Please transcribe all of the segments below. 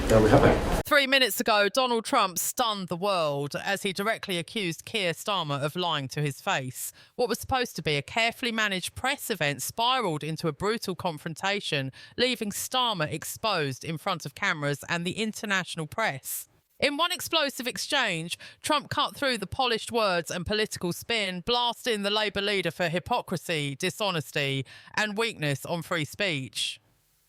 There we have it. 3 minutes ago, Donald Trump stunned the world as he directly accused Keir Starmer of lying to his face. What was supposed to be a carefully managed press event spiralled into a brutal confrontation, leaving Starmer exposed in front of cameras and the international press. In one explosive exchange, Trump cut through the polished words and political spin, blasting the Labour leader for hypocrisy, dishonesty, and weakness on free speech.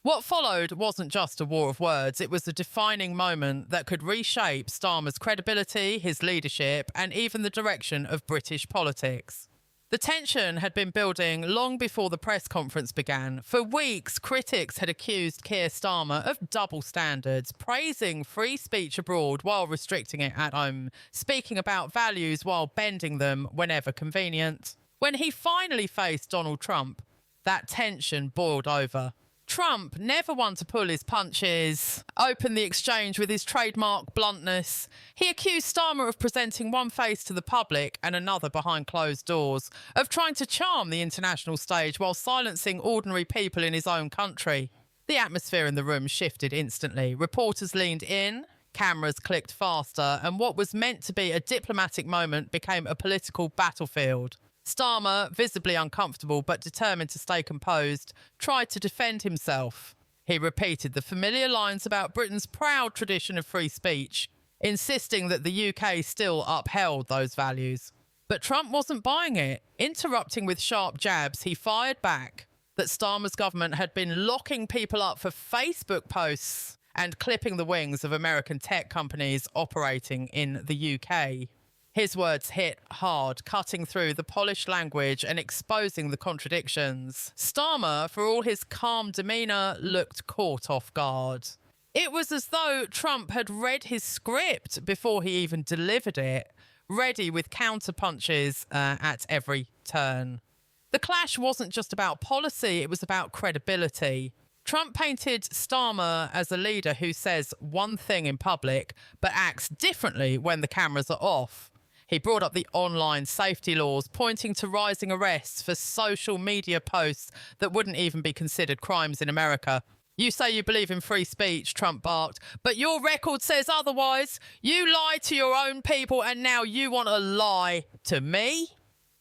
What followed wasn't just a war of words, it was a defining moment that could reshape Starmer's credibility, his leadership, and even the direction of British politics. The tension had been building long before the press conference began. For weeks, critics had accused Keir Starmer of double standards, praising free speech abroad while restricting it at home, speaking about values while bending them whenever convenient. When he finally faced Donald Trump, that tension boiled over. Trump, never one to pull his punches, opened the exchange with his trademark bluntness. He accused Starmer of presenting one face to the public and another behind closed doors, of trying to charm the international stage while silencing ordinary people in his own country. The atmosphere in the room shifted instantly. Reporters leaned in, cameras clicked faster, and what was meant to be a diplomatic moment became a political battlefield. Starmer, visibly uncomfortable but determined to stay composed, tried to defend himself. He repeated the familiar lines about Britain's proud tradition of free speech, insisting that the UK still upheld those values. But Trump wasn't buying it. Interrupting with sharp jabs, he fired back that Starmer's government had been locking people up for Facebook posts and clipping the wings of American tech companies operating in the UK. His words hit hard, cutting through the polished language and exposing the contradictions. Starmer, for all his calm demeanour, looked caught off guard. It was as though Trump had read his script before he even delivered it, ready with counterpunches at every turn. The clash wasn't just about policy, it was about credibility. Trump painted Starmer as a leader who says one thing in public but acts differently when the cameras are off. He brought up the online safety laws, pointing to rising arrests for social media posts that wouldn't even be considered crimes in America. You say you believe in free speech, Trump barked, but your record says otherwise. You lie to your own people and now you want to lie to me?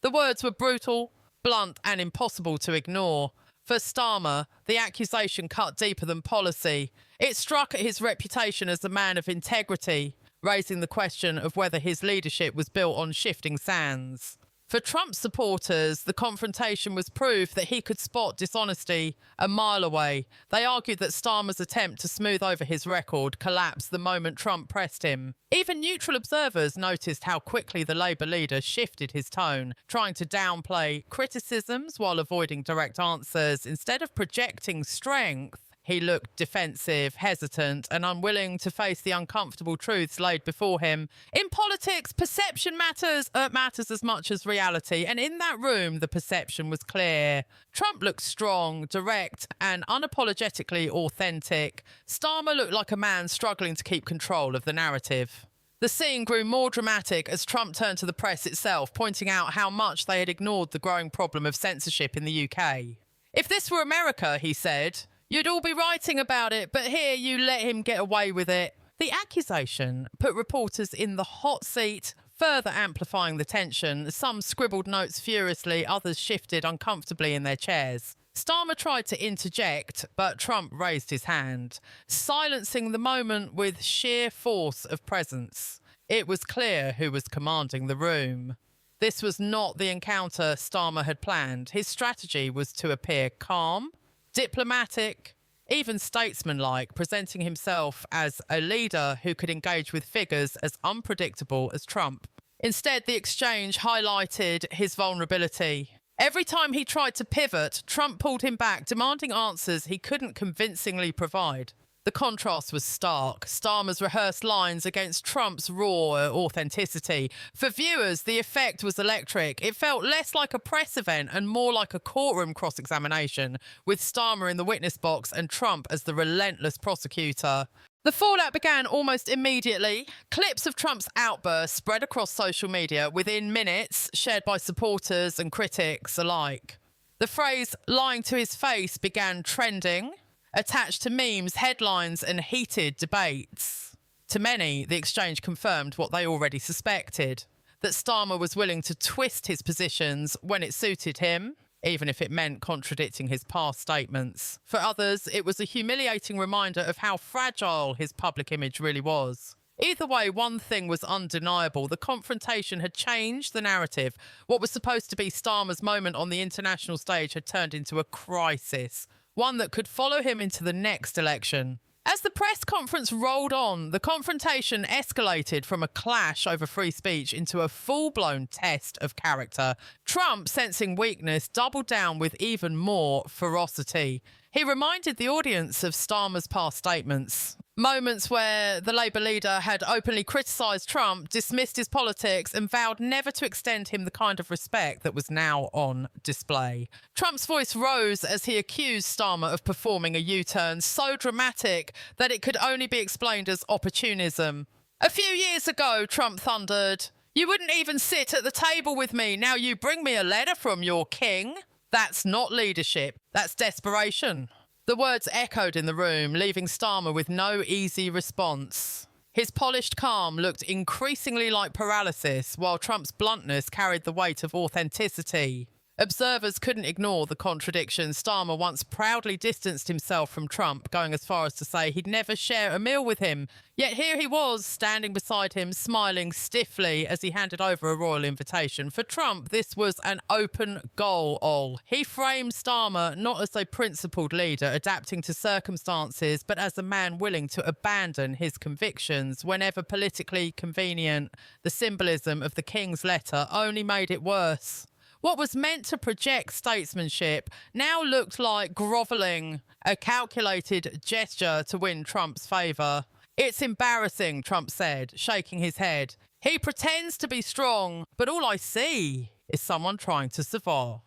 The words were brutal, blunt and impossible to ignore. For Starmer, the accusation cut deeper than policy. It struck at his reputation as a man of integrity, raising the question of whether his leadership was built on shifting sands. For Trump supporters, the confrontation was proof that he could spot dishonesty a mile away. They argued that Starmer's attempt to smooth over his record collapsed the moment Trump pressed him. Even neutral observers noticed how quickly the Labour leader shifted his tone, trying to downplay criticisms while avoiding direct answers. Instead of projecting strength, he looked defensive, hesitant, and unwilling to face the uncomfortable truths laid before him. In politics, perception matters as much as reality, and in that room, the perception was clear. Trump looked strong, direct, and unapologetically authentic. Starmer looked like a man struggling to keep control of the narrative. The scene grew more dramatic as Trump turned to the press itself, pointing out how much they had ignored the growing problem of censorship in the UK. If this were America, he said, you'd all be writing about it, but here you let him get away with it. The accusation put reporters in the hot seat, further amplifying the tension. Some scribbled notes furiously, others shifted uncomfortably in their chairs. Starmer tried to interject, but Trump raised his hand, silencing the moment with sheer force of presence. It was clear who was commanding the room. This was not the encounter Starmer had planned. His strategy was to appear calm, diplomatic, even statesmanlike, presenting himself as a leader who could engage with figures as unpredictable as Trump. Instead, the exchange highlighted his vulnerability. Every time he tried to pivot, Trump pulled him back, demanding answers he couldn't convincingly provide. The contrast was stark. Starmer's rehearsed lines against Trump's raw authenticity. For viewers, the effect was electric. It felt less like a press event and more like a courtroom cross-examination, with Starmer in the witness box and Trump as the relentless prosecutor. The fallout began almost immediately. Clips of Trump's outburst spread across social media within minutes, shared by supporters and critics alike. The phrase "lying to his face" began trending. attached to memes, headlines, and heated debates. To many, the exchange confirmed what they already suspected, that Starmer was willing to twist his positions when it suited him, even if it meant contradicting his past statements. For others, it was a humiliating reminder of how fragile his public image really was. Either way, one thing was undeniable. The confrontation had changed the narrative. What was supposed to be Starmer's moment on the international stage had turned into a crisis, one that could follow him into the next election. As the press conference rolled on, the confrontation escalated from a clash over free speech into a full-blown test of character. Trump, sensing weakness, doubled down with even more ferocity. He reminded the audience of Starmer's past statements. Moments where the Labour leader had openly criticised Trump, dismissed his politics, and vowed never to extend him the kind of respect that was now on display. Trump's voice rose as he accused Starmer of performing a U-turn so dramatic that it could only be explained as opportunism. A few years ago, Trump thundered, "You wouldn't even sit at the table with me. Now you bring me a letter from your king." That's not leadership. That's desperation. The words echoed in the room, leaving Starmer with no easy response. His polished calm looked increasingly like paralysis, while Trump's bluntness carried the weight of authenticity. Observers couldn't ignore the contradiction. Starmer once proudly distanced himself from Trump, going as far as to say he'd never share a meal with him. Yet here he was, standing beside him, smiling stiffly as he handed over a royal invitation. For Trump, this was an open goal. He framed Starmer not as a principled leader adapting to circumstances, but as a man willing to abandon his convictions whenever politically convenient. The symbolism of the King's letter only made it worse. What was meant to project statesmanship now looked like grovelling, a calculated gesture to win Trump's favour. "It's embarrassing," Trump said, shaking his head. "He pretends to be strong, but all I see is someone trying to survive."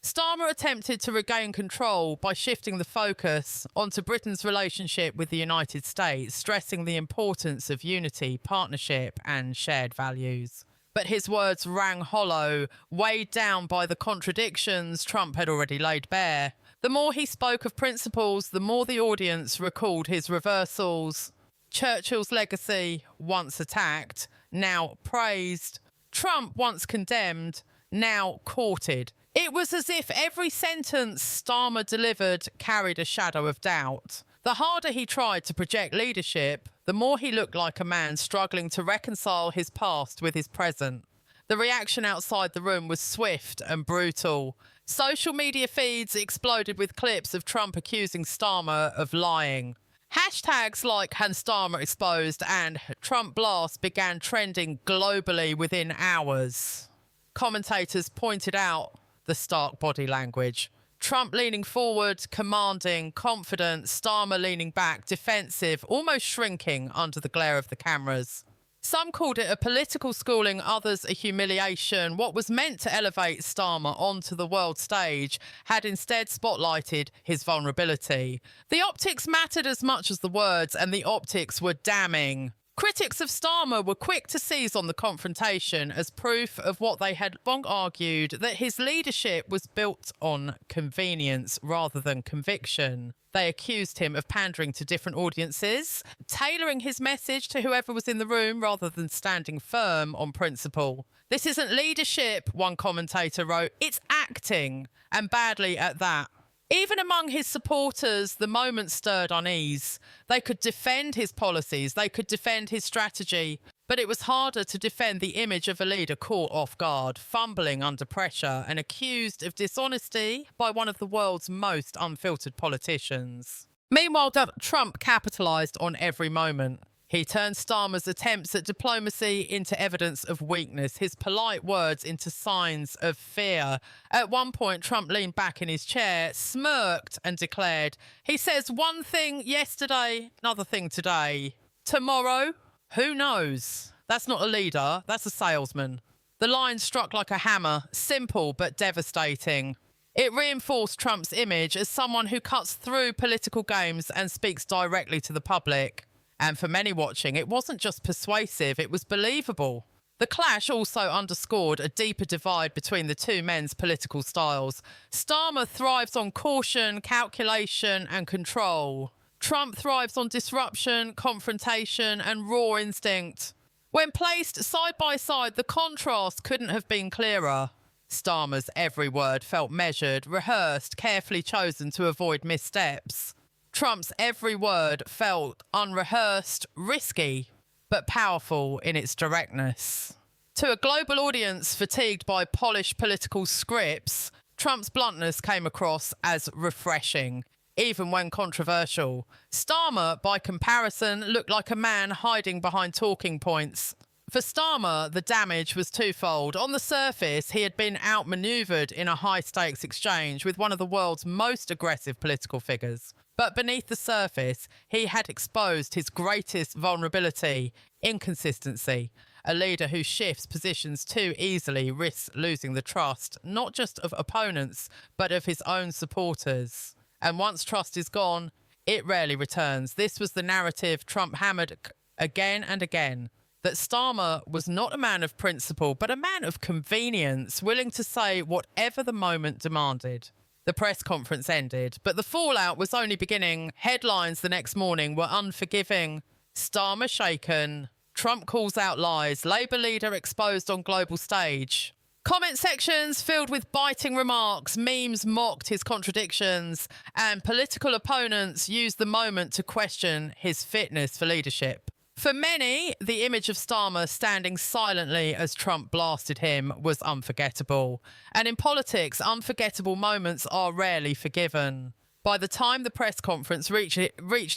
Starmer attempted to regain control by shifting the focus onto Britain's relationship with the United States, stressing the importance of unity, partnership, and shared values. But his words rang hollow, weighed down by the contradictions Trump had already laid bare. The more he spoke of principles, the more the audience recalled his reversals. Churchill's legacy, once attacked, now praised. Trump, once condemned, now courted. It was as if every sentence Starmer delivered carried a shadow of doubt. The harder he tried to project leadership, the more he looked like a man struggling to reconcile his past with his present. The reaction outside the room was swift and brutal. Social media feeds exploded with clips of Trump accusing Starmer of lying. Hashtags like #Starmer exposed and Trump blast began trending globally within hours. Commentators pointed out the stark body language. Trump leaning forward, commanding, confident, Starmer leaning back, defensive, almost shrinking under the glare of the cameras. Some called it a political schooling, others a humiliation. What was meant to elevate Starmer onto the world stage had instead spotlighted his vulnerability. The optics mattered as much as the words, and the optics were damning. Critics of Starmer were quick to seize on the confrontation as proof of what they had long argued, that his leadership was built on convenience rather than conviction. They accused him of pandering to different audiences, tailoring his message to whoever was in the room rather than standing firm on principle. "This isn't leadership," one commentator wrote, "it's acting, and badly at that." Even among his supporters, the moment stirred unease. They could defend his policies, they could defend his strategy, but it was harder to defend the image of a leader caught off guard, fumbling under pressure, and accused of dishonesty by one of the world's most unfiltered politicians. Meanwhile, Trump capitalised on every moment. He turned Starmer's attempts at diplomacy into evidence of weakness, his polite words into signs of fear. At one point, Trump leaned back in his chair, smirked, and declared, "He says one thing yesterday, another thing today. Tomorrow? Who knows?" That's not a leader, that's a salesman. The line struck like a hammer, simple but devastating. It reinforced Trump's image as someone who cuts through political games and speaks directly to the public. And for many watching, it wasn't just persuasive, it was believable. The clash also underscored a deeper divide between the two men's political styles. Starmer thrives on caution, calculation, and control. Trump thrives on disruption, confrontation, and raw instinct. When placed side by side, the contrast couldn't have been clearer. Starmer's every word felt measured, rehearsed, carefully chosen to avoid missteps. Trump's every word felt unrehearsed, risky, but powerful in its directness. To a global audience fatigued by polished political scripts, Trump's bluntness came across as refreshing, even when controversial. Starmer, by comparison, looked like a man hiding behind talking points. For Starmer, the damage was twofold. On the surface, he had been outmaneuvered in a high-stakes exchange with one of the world's most aggressive political figures. But beneath the surface, he had exposed his greatest vulnerability: inconsistency. A leader who shifts positions too easily risks losing the trust, not just of opponents, but of his own supporters. And once trust is gone, it rarely returns. This was the narrative Trump hammered again and again, that Starmer was not a man of principle, but a man of convenience, willing to say whatever the moment demanded. The press conference ended, but the fallout was only beginning. Headlines the next morning were unforgiving. Starmer shaken. Trump calls out lies. Labour leader exposed on global stage. Comment sections filled with biting remarks. Memes mocked his contradictions. And political opponents used the moment to question his fitness for leadership. For many, the image of Starmer standing silently as Trump blasted him was unforgettable. And in politics, unforgettable moments are rarely forgiven. By the time the press conference reached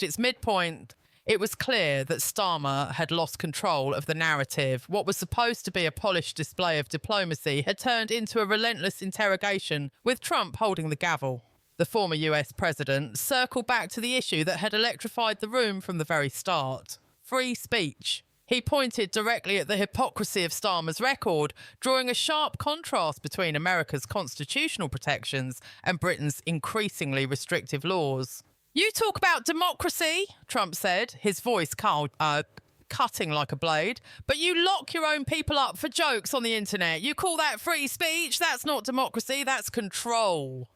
its midpoint, it was clear that Starmer had lost control of the narrative. What was supposed to be a polished display of diplomacy had turned into a relentless interrogation, with Trump holding the gavel. The former US president circled back to the issue that had electrified the room from the very start: free speech. He pointed directly at the hypocrisy of Starmer's record, drawing a sharp contrast between America's constitutional protections and Britain's increasingly restrictive laws. "You talk about democracy," Trump said, his voice cutting like a blade, "but you lock your own people up for jokes on the internet. You call that free speech? That's not democracy, that's control."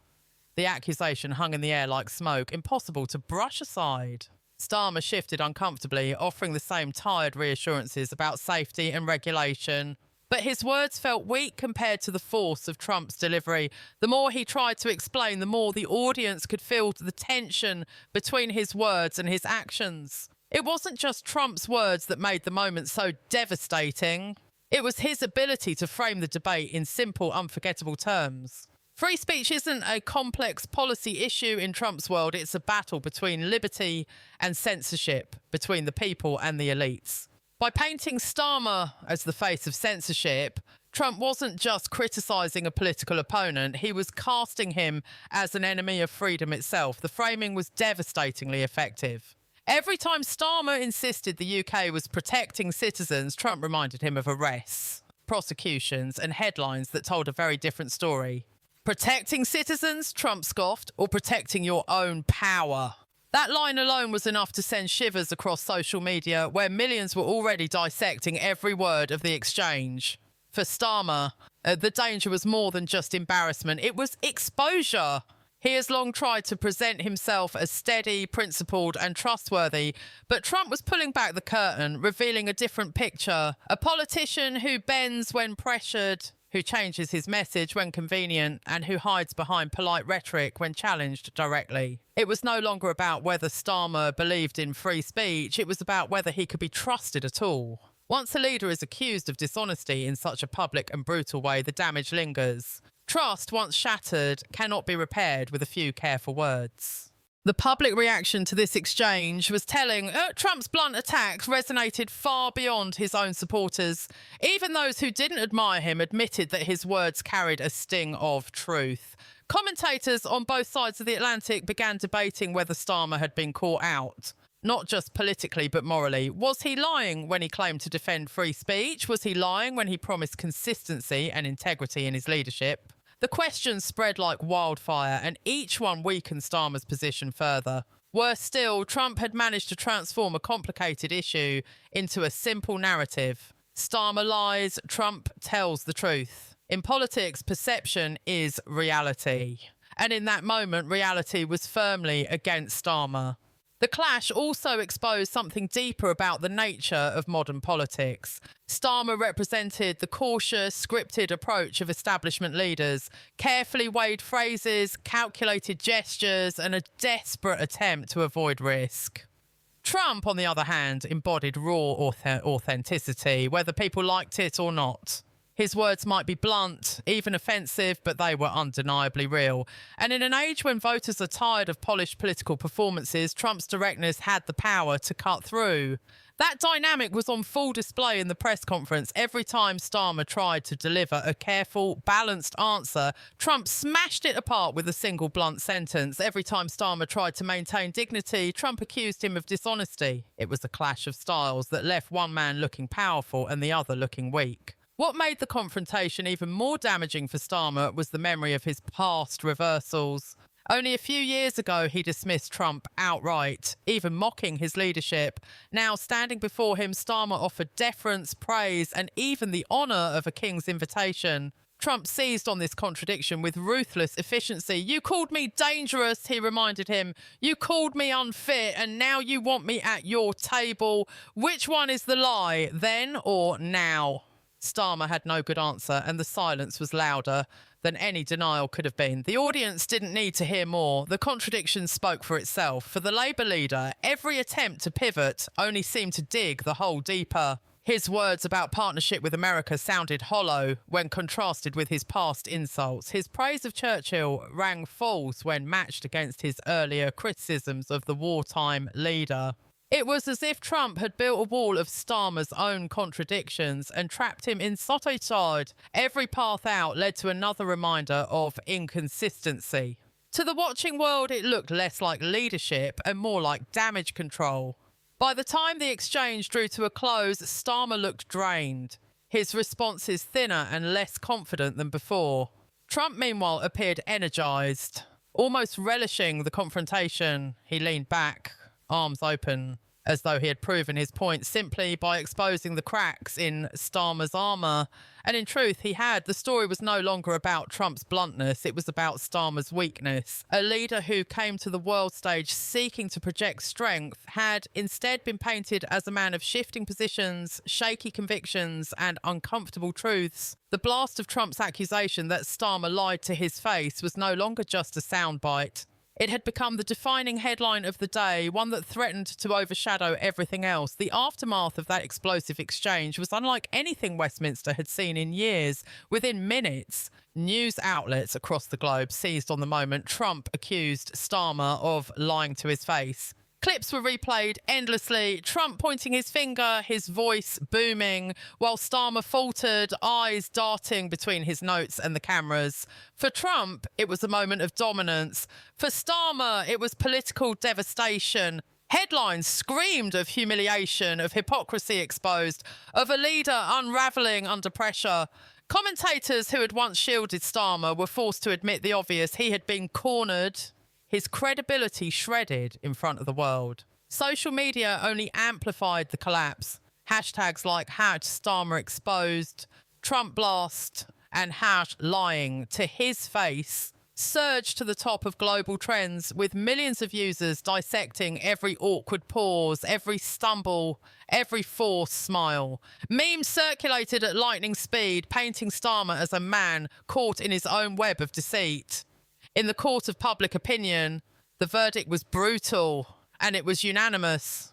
The accusation hung in the air like smoke, impossible to brush aside. Starmer shifted uncomfortably, offering the same tired reassurances about safety and regulation. But his words felt weak compared to the force of Trump's delivery. The more he tried to explain, the more the audience could feel the tension between his words and his actions. It wasn't just Trump's words that made the moment so devastating. It was his ability to frame the debate in simple, unforgettable terms. Free speech isn't a complex policy issue in Trump's world. It's a battle between liberty and censorship, between the people and the elites. By painting Starmer as the face of censorship, Trump wasn't just criticising a political opponent, he was casting him as an enemy of freedom itself. The framing was devastatingly effective. Every time Starmer insisted the UK was protecting citizens, Trump reminded him of arrests, prosecutions, and headlines that told a very different story. Protecting citizens, Trump scoffed, or protecting your own power? That line alone was enough to send shivers across social media, where millions were already dissecting every word of the exchange. For Starmer, the danger was more than just embarrassment. It was exposure. He has long tried to present himself as steady, principled, and trustworthy, but Trump was pulling back the curtain, revealing a different picture. A politician who bends when pressured, who changes his message when convenient, and who hides behind polite rhetoric when challenged directly. It was no longer about whether Starmer believed in free speech, it was about whether he could be trusted at all. Once a leader is accused of dishonesty in such a public and brutal way, the damage lingers. Trust, once shattered, cannot be repaired with a few careful words. The public reaction to this exchange was telling. Trump's blunt attacks resonated far beyond his own supporters. Even those who didn't admire him admitted that his words carried a sting of truth. Commentators on both sides of the Atlantic began debating whether Starmer had been caught out. Not just politically, but morally. Was he lying when he claimed to defend free speech? Was he lying when he promised consistency and integrity in his leadership? The questions spread like wildfire, and each one weakened Starmer's position further. Worse still, Trump had managed to transform a complicated issue into a simple narrative. Starmer lies, Trump tells the truth. In politics, perception is reality. And in that moment, reality was firmly against Starmer. The clash also exposed something deeper about the nature of modern politics. Starmer represented the cautious, scripted approach of establishment leaders, carefully weighed phrases, calculated gestures, and a desperate attempt to avoid risk. Trump, on the other hand, embodied raw authenticity, whether people liked it or not. His words might be blunt, even offensive, but they were undeniably real. And in an age when voters are tired of polished political performances, Trump's directness had the power to cut through. That dynamic was on full display in the press conference. Every time Starmer tried to deliver a careful, balanced answer, Trump smashed it apart with a single blunt sentence. Every time Starmer tried to maintain dignity, Trump accused him of dishonesty. It was a clash of styles that left one man looking powerful and the other looking weak. What made the confrontation even more damaging for Starmer was the memory of his past reversals. Only a few years ago, he dismissed Trump outright, even mocking his leadership. Now, standing before him, Starmer offered deference, praise, and even the honour of a king's invitation. Trump seized on this contradiction with ruthless efficiency. "You called me dangerous," he reminded him. "You called me unfit, and now you want me at your table. Which one is the lie, then or now?" Starmer had no good answer, and the silence was louder than any denial could have been. The audience didn't need to hear more. The contradiction spoke for itself. For the Labour leader, every attempt to pivot only seemed to dig the hole deeper. His words about partnership with America sounded hollow when contrasted with his past insults. His praise of Churchill rang false when matched against his earlier criticisms of the wartime leader. It was as if Trump had built a wall of Starmer's own contradictions and trapped him in solitude. Every path out led to another reminder of inconsistency. To the watching world, it looked less like leadership and more like damage control. By the time the exchange drew to a close, Starmer looked drained, his responses thinner and less confident than before. Trump, meanwhile, appeared energised, almost relishing the confrontation. He leaned back, arms open, as though he had proven his point simply by exposing the cracks in Starmer's armour. And in truth, he had. The story was no longer about Trump's bluntness, it was about Starmer's weakness. A leader who came to the world stage seeking to project strength had instead been painted as a man of shifting positions, shaky convictions, and uncomfortable truths. The blast of Trump's accusation that Starmer lied to his face was no longer just a soundbite. It had become the defining headline of the day, one that threatened to overshadow everything else. The aftermath of that explosive exchange was unlike anything Westminster had seen in years. Within minutes, news outlets across the globe seized on the moment. Trump accused Starmer of lying to his face. Clips were replayed endlessly, Trump pointing his finger, his voice booming, while Starmer faltered, eyes darting between his notes and the cameras. For Trump, it was a moment of dominance. For Starmer, it was political devastation. Headlines screamed of humiliation, of hypocrisy exposed, of a leader unravelling under pressure. Commentators who had once shielded Starmer were forced to admit the obvious. He had been cornered, his credibility shredded in front of the world. Social media only amplified the collapse. Hashtags like #Starmer exposed, Trump blast, and #lying to his face surged to the top of global trends, with millions of users dissecting every awkward pause, every stumble, every forced smile. Memes circulated at lightning speed, painting Starmer as a man caught in his own web of deceit. In the court of public opinion, the verdict was brutal, and it was unanimous.